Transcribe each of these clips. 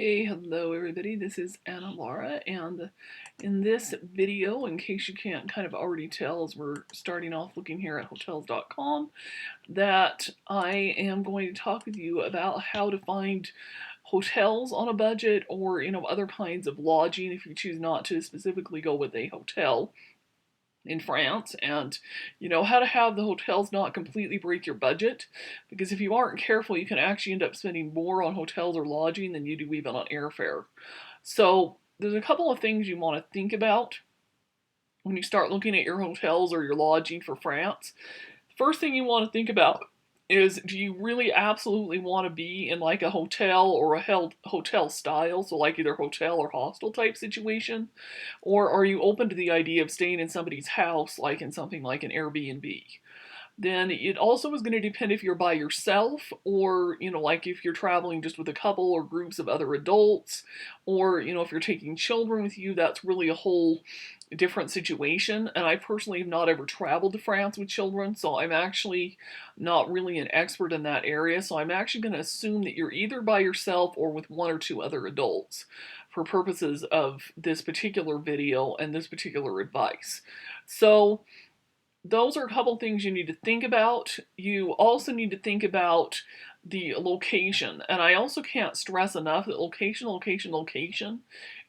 Hey, hello everybody, this is Anna Laura, and in this video, in case you can't kind of already tell as we're starting off looking here at hotels.com, that I am going to talk with you about how to find hotels on a budget or, other kinds of lodging if you choose not to specifically go with a hotel in France, and how to have the hotels not completely break your budget, because if you aren't careful you can actually end up spending more on hotels or lodging than you do even on airfare. So there's a couple of things you want to think about when you start looking at your hotels or your lodging for France. First thing you want to think about is, do you really absolutely want to be in like a hotel or a hotel style, so like either hotel or hostel type situation, or are you open to the idea of staying in somebody's house, like in something like an Airbnb? Then it also is going to depend if you're by yourself, or like if you're traveling just with a couple or groups of other adults, or if you're taking children with you. That's really a whole different situation, and I personally have not ever traveled to France with children, so I'm actually not really an expert in that area. So I'm actually going to assume that you're either by yourself or with one or two other adults for purposes of this particular video and this particular advice. So those are a couple things you need to think about. You also need to think about the location, and I also can't stress enough that location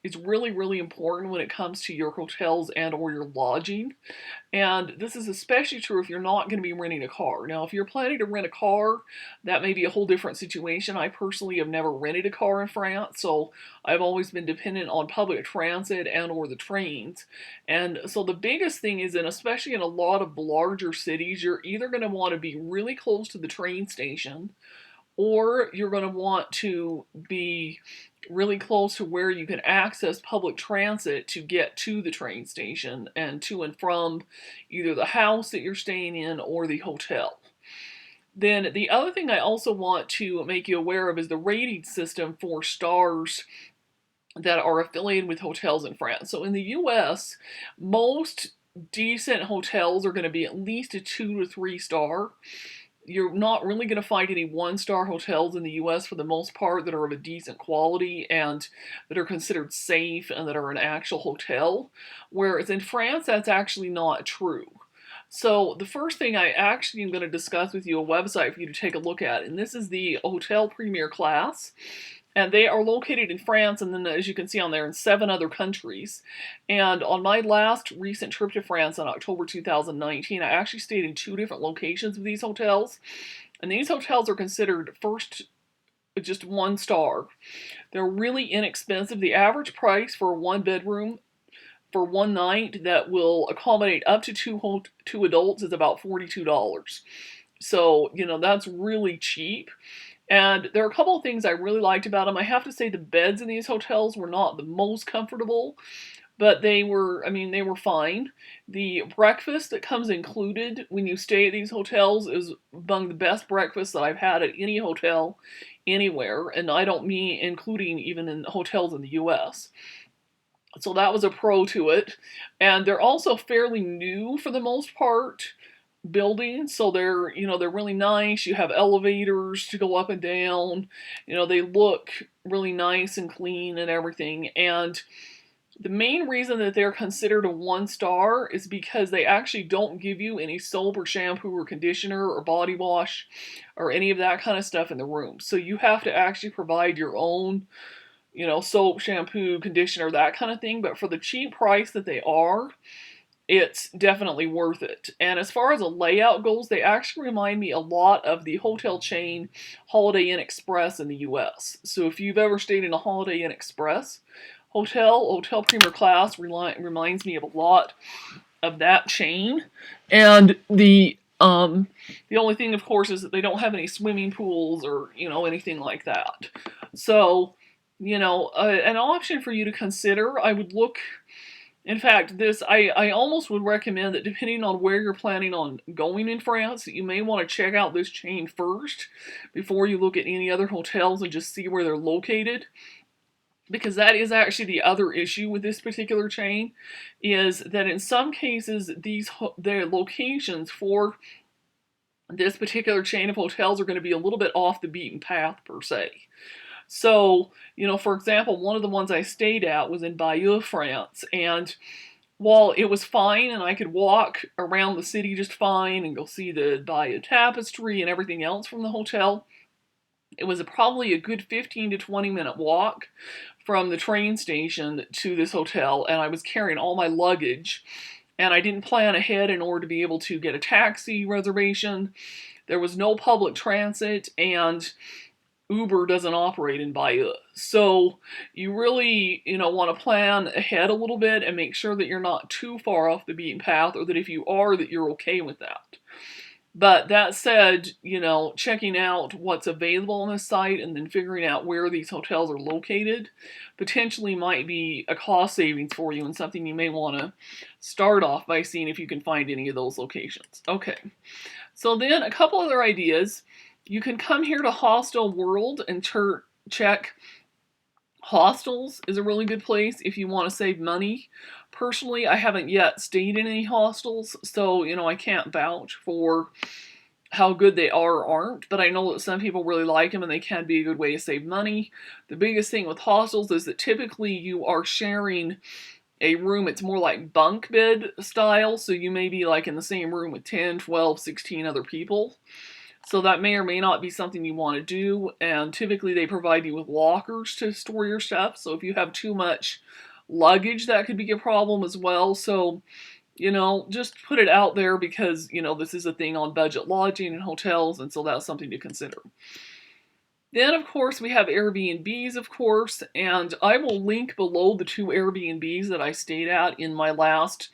is really, really important when it comes to your hotels and or your lodging. And this is especially true if you're not going to be renting a car. Now, if you're planning to rent a car, that may be a whole different situation. I personally have never rented a car in France, so I've always been dependent on public transit and or the trains. And so the biggest thing is, and especially in a lot of larger cities, you're either going to want to be really close to the train station, or you're going to want to be really close to where you can access public transit to get to the train station and to and from either the house that you're staying in or the hotel. Then the other thing I also want to make you aware of is the rating system for stars that are affiliated with hotels in France. So in the US, most decent hotels are going to be at least a 2 to 3 star. You're not really going to find any one-star hotels in the US for the most part that are of a decent quality and that are considered safe and that are an actual hotel, whereas in France that's actually not true. So the first thing I actually am going to discuss with you, a website for you to take a look at, and this is the Hotel Premier Class. And they are located in France, and then as you can see on there, in 7 other countries. And on my last recent trip to France in October 2019, I actually stayed in 2 different locations of these hotels. And these hotels are considered first just 1 star. They're really inexpensive. The average price for a 1 bedroom for 1 night that will accommodate up to two adults is about $42. So, that's really cheap. And there are a couple of things I really liked about them. I have to say the beds in these hotels were not the most comfortable, but they were fine. The breakfast that comes included when you stay at these hotels is among the best breakfasts that I've had at any hotel anywhere, and I don't mean including even in hotels in the US. So that was a pro to it. And they're also fairly new for the most part buildings, so they're really nice. You have elevators to go up and down. They look really nice and clean and everything. And the main reason that they're considered a 1 star is because they actually don't give you any soap or shampoo or conditioner or body wash or any of that kind of stuff in the room. So you have to actually provide your own soap, shampoo, conditioner, that kind of thing. But for the cheap price that they are, it's definitely worth it. And as far as a layout goes, they actually remind me a lot of the hotel chain Holiday Inn Express in the US. So if you've ever stayed in a Holiday Inn Express Hotel Premier Class reminds me of a lot of that chain. And the only thing, of course, is that they don't have any swimming pools or anything like that. So an option for you to consider, I would look. In fact, I almost would recommend that depending on where you're planning on going in France, that you may want to check out this chain first before you look at any other hotels and just see where they're located. Because that is actually the other issue with this particular chain, is that in some cases their locations for this particular chain of hotels are going to be a little bit off the beaten path per se. So, for example, one of the ones I stayed at was in Bayeux, France, and while it was fine and I could walk around the city just fine and go see the Bayeux Tapestry and everything else from the hotel, it was probably a good 15 to 20-minute walk from the train station to this hotel, and I was carrying all my luggage, and I didn't plan ahead in order to be able to get a taxi reservation. There was no public transit, and Uber doesn't operate in Bayeux. So you really, want to plan ahead a little bit and make sure that you're not too far off the beaten path, or that if you are, that you're okay with that. But that said, checking out what's available on this site and then figuring out where these hotels are located potentially might be a cost savings for you, and something you may want to start off by seeing if you can find any of those locations. Okay, so then a couple other ideas. You can come here to Hostel World and check hostels is a really good place if you want to save money. Personally, I haven't yet stayed in any hostels, so, I can't vouch for how good they are or aren't, but I know that some people really like them and they can be a good way to save money. The biggest thing with hostels is that typically you are sharing a room. It's more like bunk bed style, so you may be like in the same room with 10, 12, 16 other people. So that may or may not be something you want to do, and typically they provide you with lockers to store your stuff, so if you have too much luggage, that could be a problem as well. So, just put it out there because, this is a thing on budget lodging and hotels, and so that's something to consider. Then, of course, we have Airbnbs, of course, and I will link below the 2 Airbnbs that I stayed at in my last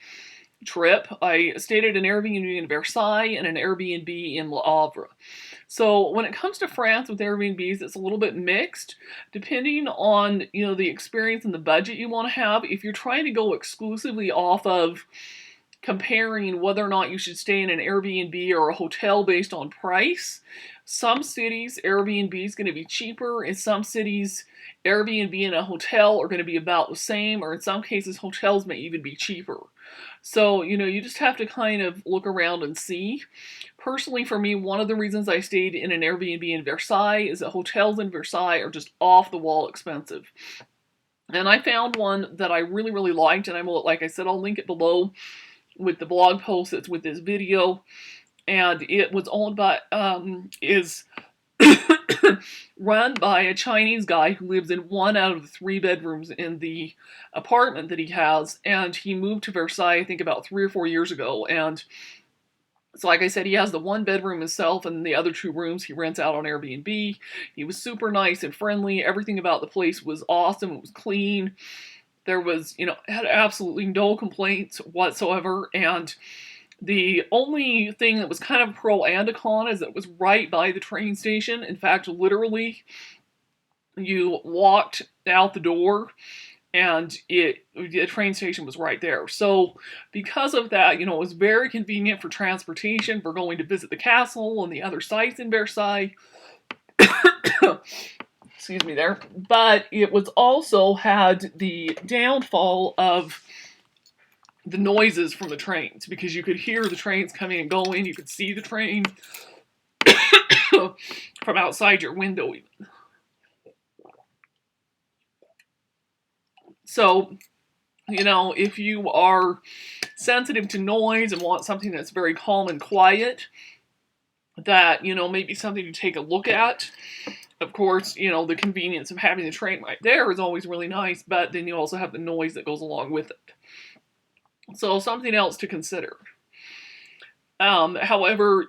trip. I stayed at an Airbnb in Versailles and an Airbnb in Le Havre. So when it comes to France with Airbnbs, it's a little bit mixed, depending on, the experience and the budget you want to have. If you're trying to go exclusively off of comparing whether or not you should stay in an Airbnb or a hotel based on price, some cities Airbnb is going to be cheaper. In some cities, Airbnb and a hotel are going to be about the same, or in some cases, hotels may even be cheaper. So, you just have to kind of look around and see. Personally, for me, one of the reasons I stayed in an Airbnb in Versailles is that hotels in Versailles are just off the wall expensive. And I found one that I really, really liked, and like I said, I'll link it below with the blog post that's with this video. And it was owned by, is run by a Chinese guy who lives in 1 out of the 3 bedrooms in the apartment that he has, and he moved to Versailles, I think, about 3 or 4 years ago, and so like I said, he has the 1 bedroom himself, and the other 2 rooms he rents out on Airbnb. He was super nice and friendly. Everything about the place was awesome. It was clean. There was, had absolutely no complaints whatsoever, and the only thing that was kind of pro and a con is that it was right by the train station. In fact, literally, you walked out the door and the train station was right there. So because of that, it was very convenient for transportation, for going to visit the castle and the other sites in Versailles. Excuse me there. But it was also had the downfall of the noises from the trains, because you could hear the trains coming and going. You could see the train from outside your window even. So, if you are sensitive to noise and want something that's very calm and quiet, that, may be something to take a look at. Of course, the convenience of having the train right there is always really nice, but then you also have the noise that goes along with it. So something else to consider. However,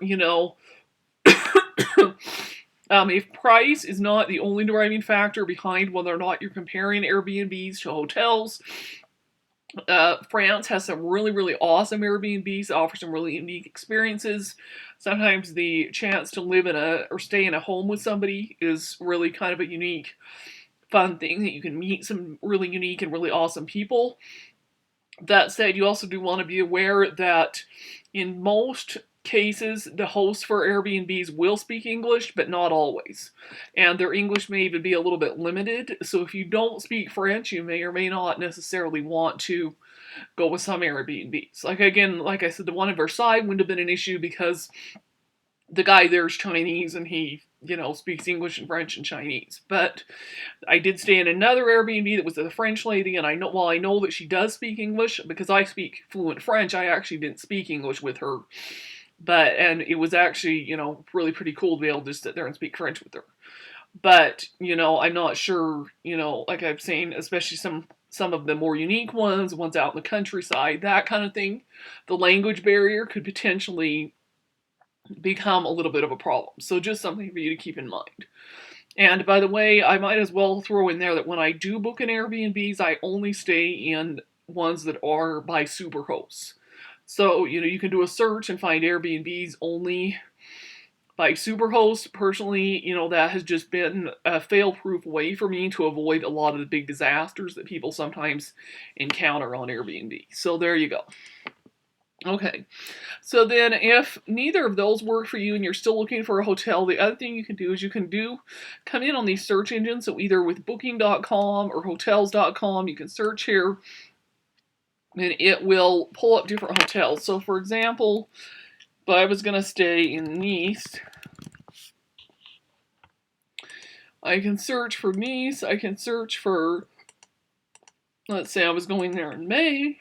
if price is not the only driving factor behind whether or not you're comparing Airbnbs to hotels, France has some really, really awesome Airbnbs that offer some really unique experiences. Sometimes the chance to live or stay in a home with somebody is really kind of a unique, fun thing that you can meet some really unique and really awesome people. That said, you also do want to be aware that in most cases, the hosts for Airbnbs will speak English, but not always. And their English may even be a little bit limited, so if you don't speak French, you may or may not necessarily want to go with some Airbnbs. Like I said, the one in Versailles wouldn't have been an issue because the guy there is Chinese and he speaks English and French and Chinese. But I did stay in another Airbnb that was a French lady, and I know that she does speak English, because I speak fluent French, I actually didn't speak English with her. And it was actually, really pretty cool to be able to just sit there and speak French with her. But, I'm not sure, like I'm saying, especially some of the more unique ones out in the countryside, that kind of thing, the language barrier could potentially become a little bit of a problem. So just something for you to keep in mind. And by the way, I might as well throw in there that when I do book in Airbnbs, I only stay in ones that are by superhosts. So, you can do a search and find Airbnbs only by superhost. Personally, that has just been a fail-proof way for me to avoid a lot of the big disasters that people sometimes encounter on Airbnb. So there you go. Okay, so then if neither of those work for you and you're still looking for a hotel, the other thing you can do is you can come in on these search engines. So either with booking.com or hotels.com, you can search here and it will pull up different hotels. So for example, if I was going to stay in Nice, I can search for Nice. I can search for, let's say I was going there in May.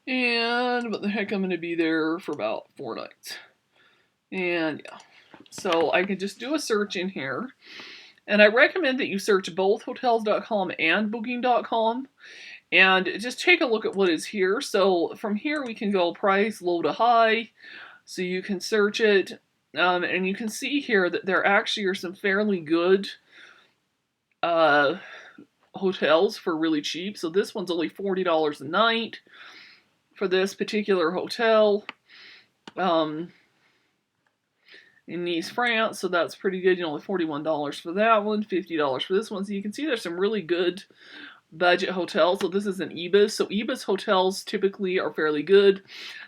And what the heck, I'm going to be there for about 4 nights. And yeah, so I can just do a search in here. And I recommend that you search both hotels.com and booking.com. And just take a look at what is here. So from here we can go price, low to high. So you can search it. And you can see here that there actually are some fairly good hotels for really cheap. So this one's only $40 a night for this particular hotel in Nice, France. So that's pretty good. Only $41 for that one, $50 for this one. So you can see there's some really good budget hotels. So this is an Ibis. So Ibis hotels typically are fairly good.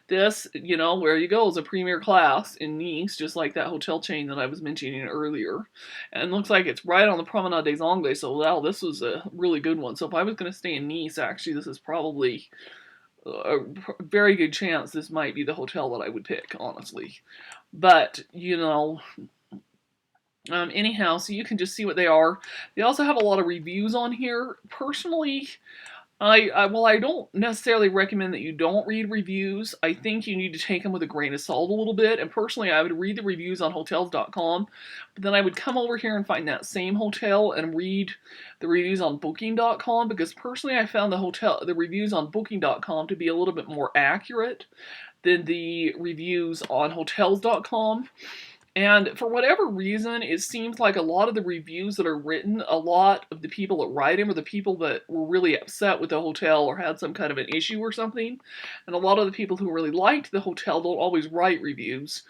This, where you go, is a premier class in Nice, just like that hotel chain that I was mentioning earlier. And it looks like it's right on the Promenade des Anglais. So wow, this was a really good one. So if I was going to stay in Nice, actually, this is probably a very good chance this might be the hotel that I would pick, honestly. But, anyhow, so you can just see what they are. They also have a lot of reviews on here. Personally, I don't necessarily recommend that you don't read reviews. I think you need to take them with a grain of salt a little bit. And personally, I would read the reviews on hotels.com, but then I would come over here and find that same hotel and read the reviews on booking.com, because personally I found the reviews on booking.com to be a little bit more accurate than the reviews on hotels.com. And for whatever reason, it seems like a lot of the reviews that are written, a lot of the people that write them are the people that were really upset with the hotel or had some kind of an issue or something. And a lot of the people who really liked the hotel don't always write reviews.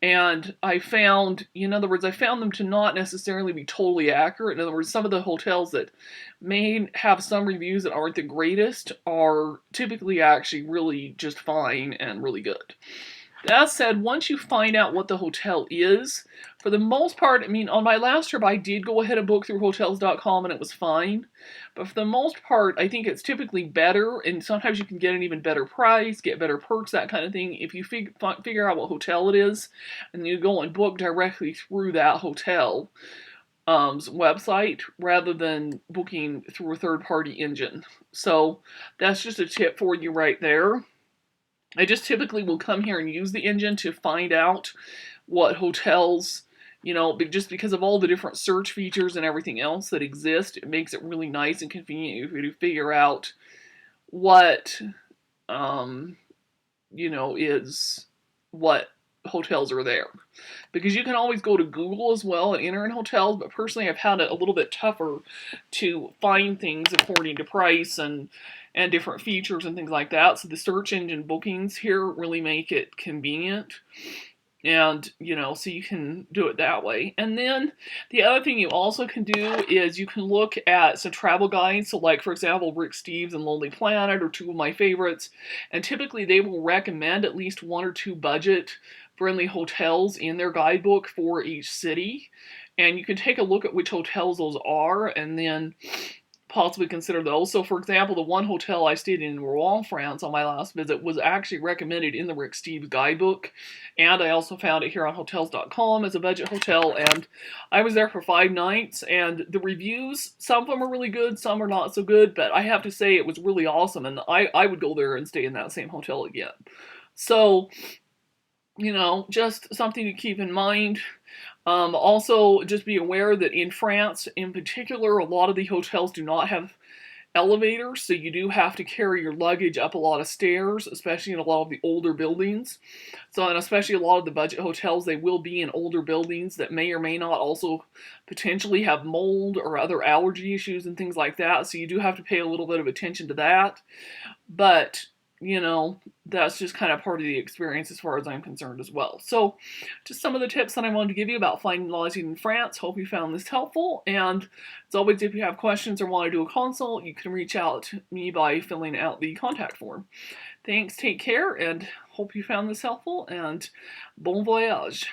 And I found them to not necessarily be totally accurate. In other words, some of the hotels that may have some reviews that aren't the greatest are typically actually really just fine and really good. That said, once you find out what the hotel is, for the most part, on my last trip, I did go ahead and book through hotels.com and it was fine. But for the most part, I think it's typically better, and sometimes you can get an even better price, get better perks, that kind of thing, if you figure out what hotel it is, and you go and book directly through that hotel website, rather than booking through a third-party engine. So that's just a tip for you right there. I just typically will come here and use the engine to find out what hotels, just because of all the different search features and everything else that exist, it makes it really nice and convenient for you to figure out what, is what hotels are there. Because you can always go to Google as well and enter in hotels, but personally I've found it a little bit tougher to find things according to price and different features and things like that. So the search engine bookings here really make it convenient. And, so you can do it that way. And then the other thing you also can do is you can look at some travel guides. So like, for example, Rick Steves and Lonely Planet are two of my favorites. And typically they will recommend at least 1 or 2 budget-friendly hotels in their guidebook for each city. And you can take a look at which hotels those are and then possibly consider those. So for example, the one hotel I stayed in Rouen, France on my last visit was actually recommended in the Rick Steves guidebook, and I also found it here on Hotels.com as a budget hotel, and I was there for 5 nights, and the reviews, some of them are really good, some are not so good, but I have to say it was really awesome, and I would go there and stay in that same hotel again. So, you know, just something to keep in mind. Also, just be aware that in France, in particular, a lot of the hotels do not have elevators, so you do have to carry your luggage up a lot of stairs, especially in a lot of the older buildings. So, and especially a lot of the budget hotels, they will be in older buildings that may or may not also potentially have mold or other allergy issues and things like that, so you do have to pay a little bit of attention to that. But you know, that's just kind of part of the experience as far as I'm concerned as well. So, just some of the tips that I wanted to give you about finding lodging in France. Hope you found this helpful. And as always, if you have questions or want to do a consult, you can reach out to me by filling out the contact form. Thanks, take care, and hope you found this helpful, and bon voyage.